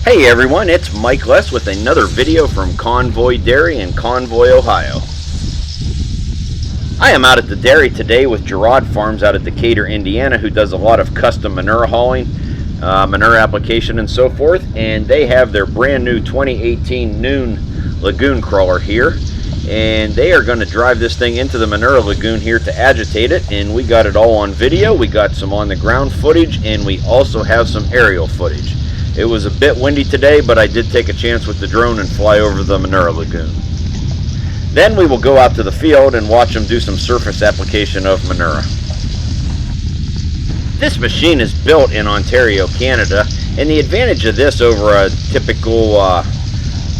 Hey everyone, it's Mike Less with another video from Convoy Dairy in Convoy, Ohio. I am out at the dairy today with Gerard Farms out at Decatur, Indiana, who does a lot of custom manure hauling, manure application and so forth, and they have their brand new 2018 Nuhn Lagoon Crawler here, and they are going to drive this thing into the manure lagoon here to agitate it, and we got it all on video. We got some on the ground footage, and we also have some aerial footage. It was a bit windy today, but I did take a chance with the drone and fly over the manure lagoon. Then we will go out to the field and watch them do some surface application of manure. This machine is built in Ontario, Canada, and the advantage of this over a typical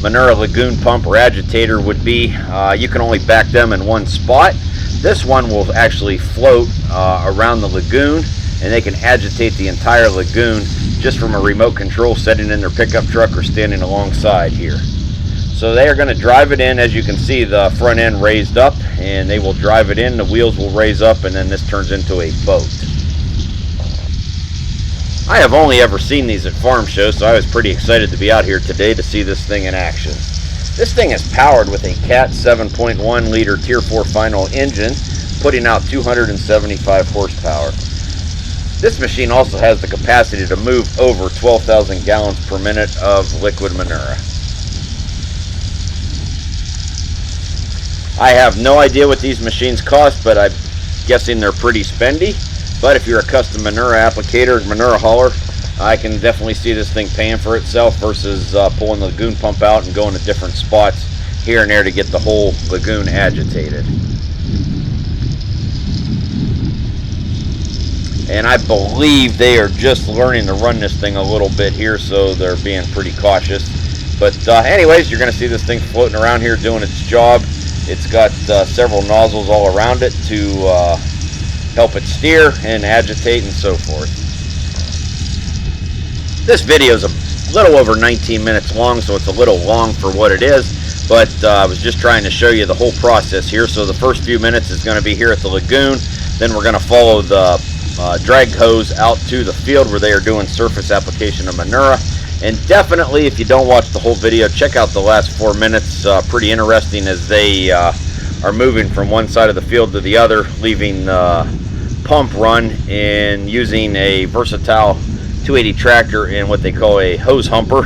manure lagoon pump or agitator would be you can only back them in one spot. This one will actually float around the lagoon, and they can agitate the entire lagoon just from a remote control setting in their pickup truck or standing alongside here. So they are going to drive it in. As you can see, the front end raised up, and they will drive it in. The wheels will raise up, and then this turns into a boat. I have only ever seen these at farm shows, so I was pretty excited to be out here today to see this thing in action. This thing is powered with a Cat 7.1 liter Tier 4 final engine, putting out 275 horsepower. This machine also has the capacity to move over 12,000 gallons per minute of liquid manure. I have no idea what these machines cost, but I'm guessing they're pretty spendy. But if you're a custom manure applicator, manure hauler, I can definitely see this thing paying for itself versus pulling the lagoon pump out and going to different spots here and there to get the whole lagoon agitated. And I believe they are just learning to run this thing a little bit here, so they're being pretty cautious. But anyways, you're going to see this thing floating around here doing its job. It's got several nozzles all around it to help it steer and agitate and so forth. This video is a little over 19 minutes long, so it's a little long for what it is, but I was just trying to show you the whole process here. So the first few minutes is going to be here at the lagoon, then we're going to follow the drag hose out to the field where they are doing surface application of manure. And definitely, if you don't watch the whole video, check out the last 4 minutes. Pretty interesting as they are moving from one side of the field to the other, leaving the pump run and using a versatile 280 tractor and what they call a hose humper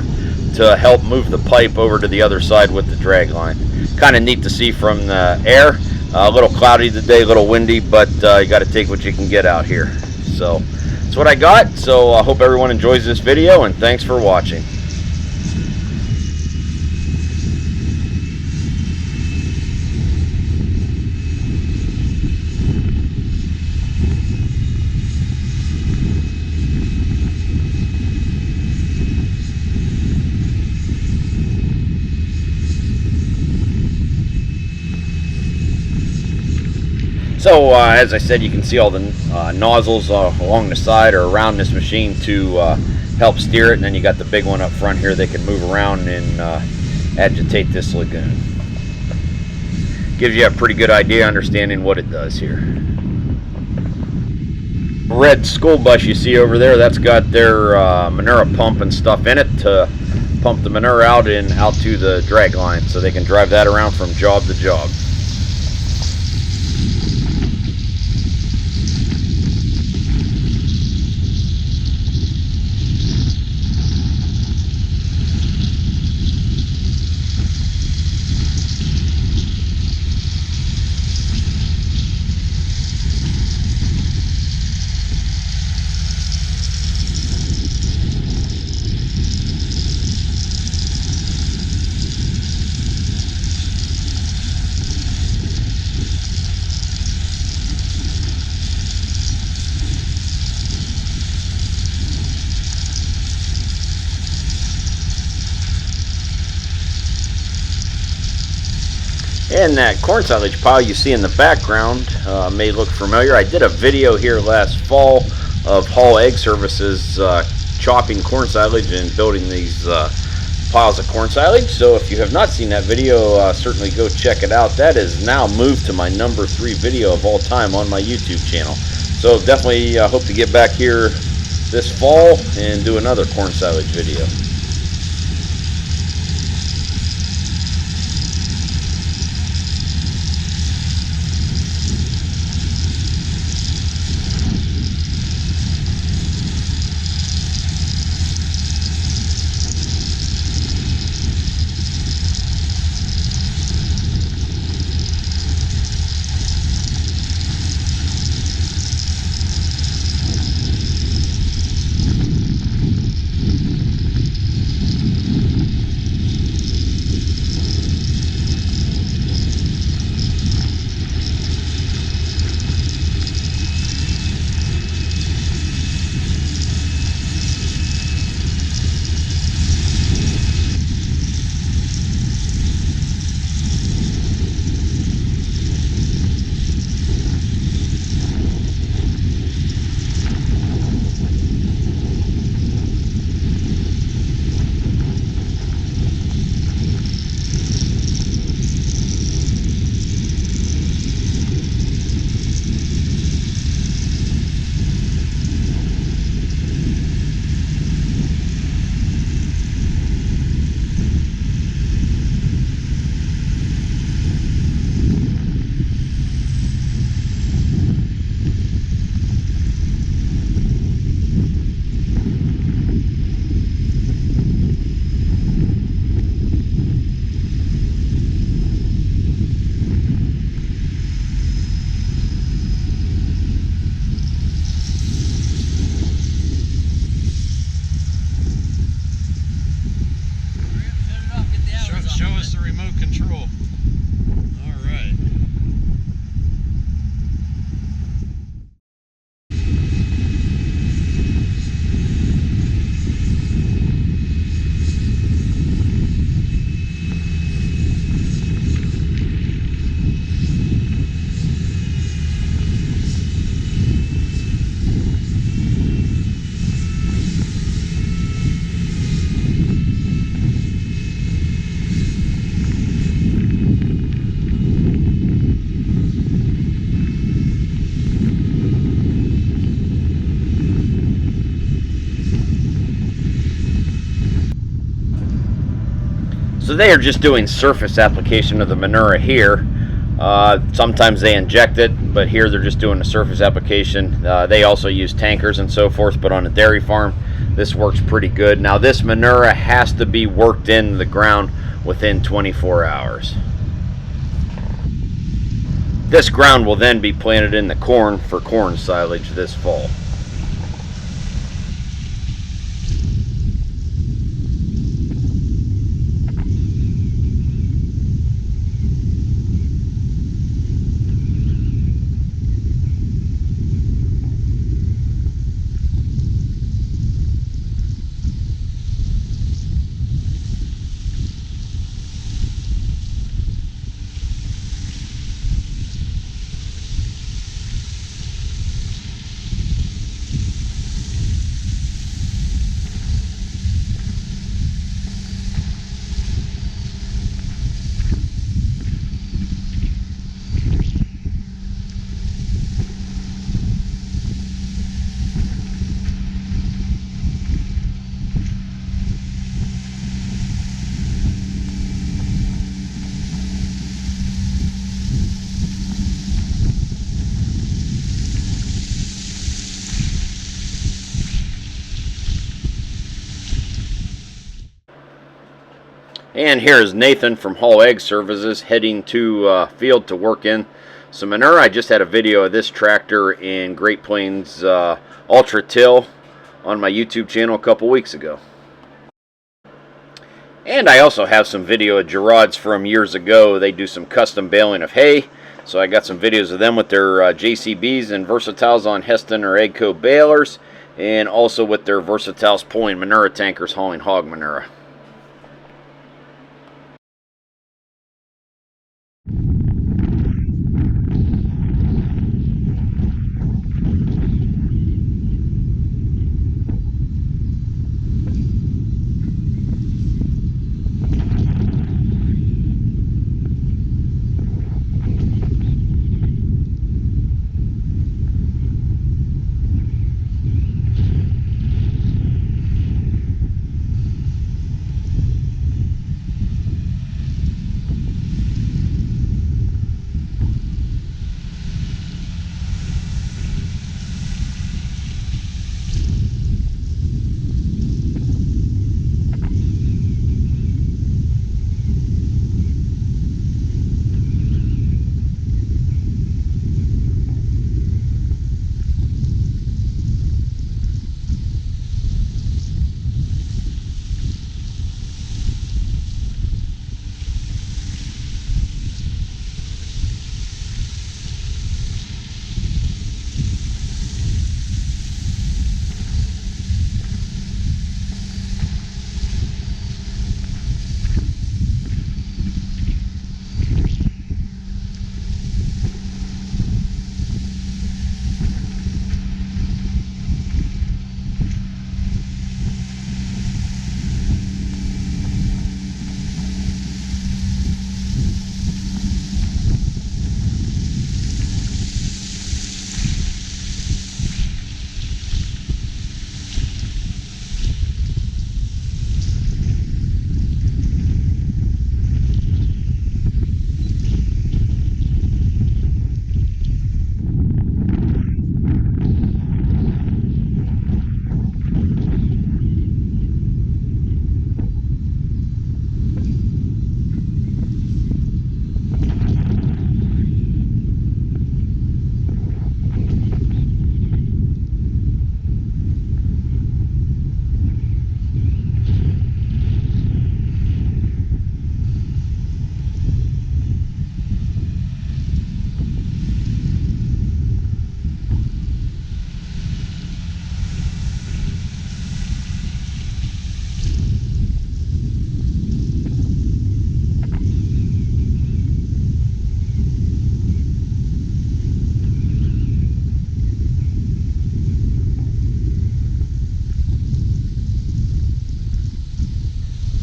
to help move the pipe over to the other side with the drag line. Kind of neat to see from the air. A little cloudy today, a little windy, but you got to take what you can get out here. So that's what I got. So I hope everyone enjoys this video, and thanks for watching. So as I said, you can see all the nozzles along the side or around this machine to help steer it, and then you got the big one up front here. They can move around and agitate this lagoon. Gives you a pretty good idea understanding what it does here. Red school bus you see over there, that's got their manure pump and stuff in it to pump the manure out and out to the drag line, so they can drive that around from job to job. And that corn silage pile you see in the background may look familiar. I did a video here last fall of Hall Egg Services chopping corn silage and building these piles of corn silage. So if you have not seen that video, certainly go check it out. That is now moved to my #3 video of all time on my YouTube channel. So definitely hope to get back here this fall and do another corn silage video. So they are just doing surface application of the manure here. Sometimes they inject it, but here they're just doing the surface application. They also use tankers and so forth, but on a dairy farm, this works pretty good. Now this manure has to be worked into the ground within 24 hours. This ground will then be planted in the corn for corn silage this fall. And here's Nathan from Hall Ag Services heading to field to work in some manure. I just had a video of this tractor in Great Plains Ultra Till on my YouTube channel a couple weeks ago. And I also have some video of Gerard's from years ago. They do some custom baling of hay. So I got some videos of them with their JCBs and Versatiles on Heston or Agco balers, and also with their Versatiles pulling manure tankers hauling hog manure.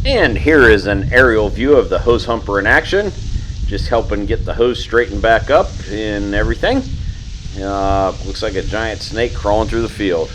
And here is an aerial view of the hose humper in action, just helping get the hose straightened back up and everything. Looks like a giant snake crawling through the field.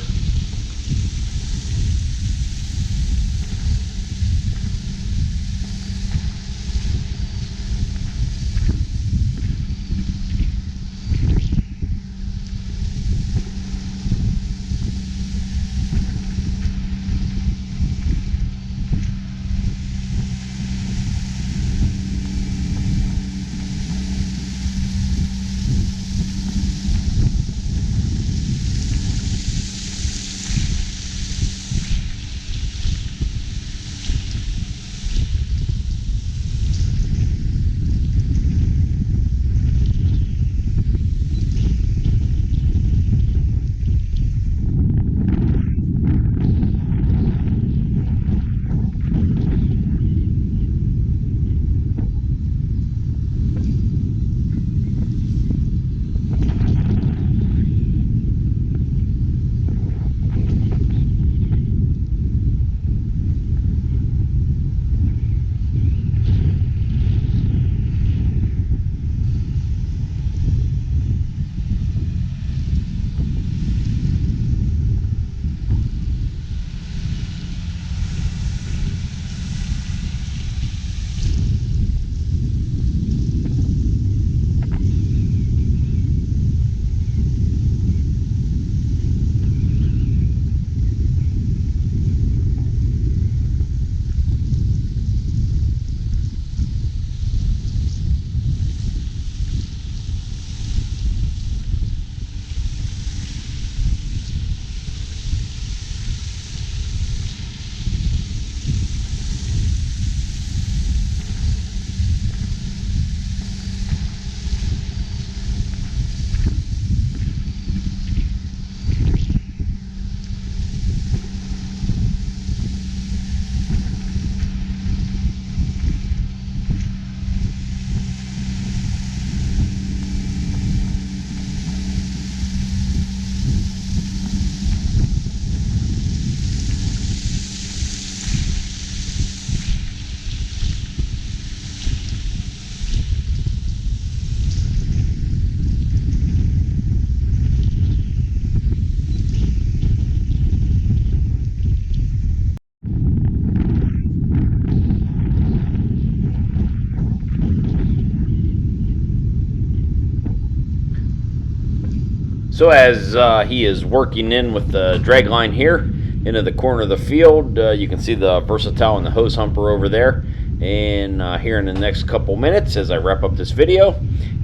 So as he is working in with the drag line here into the corner of the field, you can see the Versatile and the hose humper over there. And here in the next couple minutes, as I wrap up this video,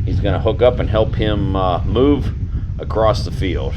he's going to hook up and help him move across the field.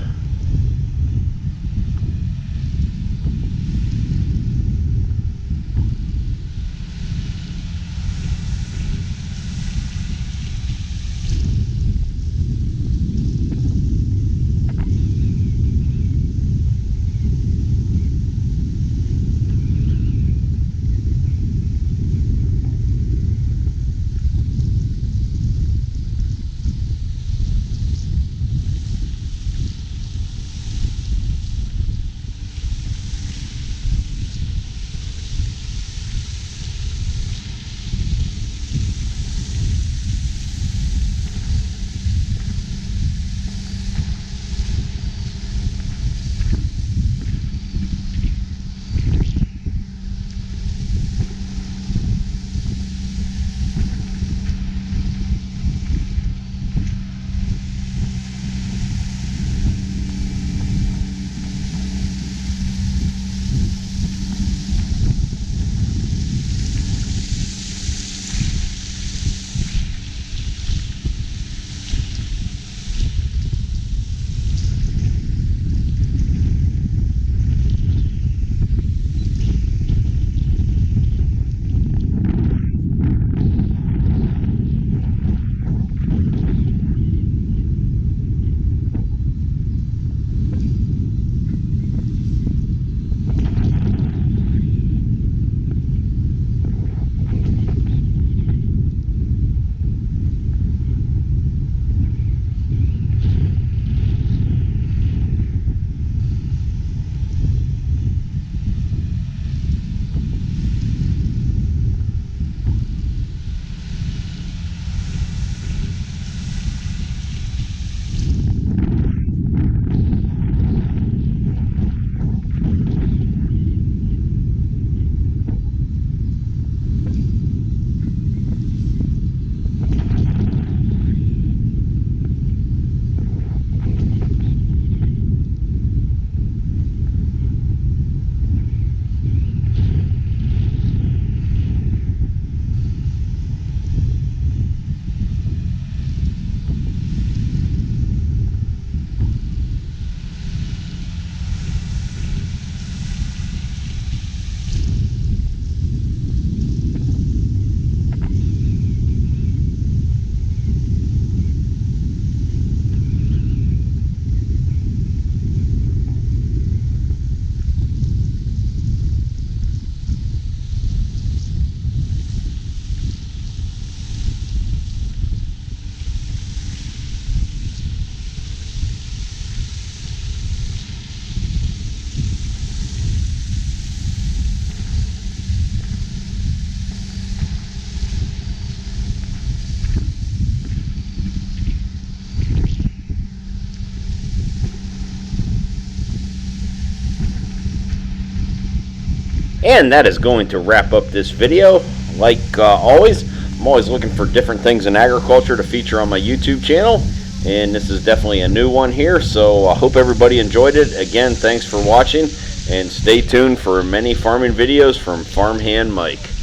And that is going to wrap up this video. Like always, I'm always looking for different things in agriculture to feature on my YouTube channel, and this is definitely a new one here, so I hope everybody enjoyed it. Again, thanks for watching, and stay tuned for many farming videos from Farmhand Mike.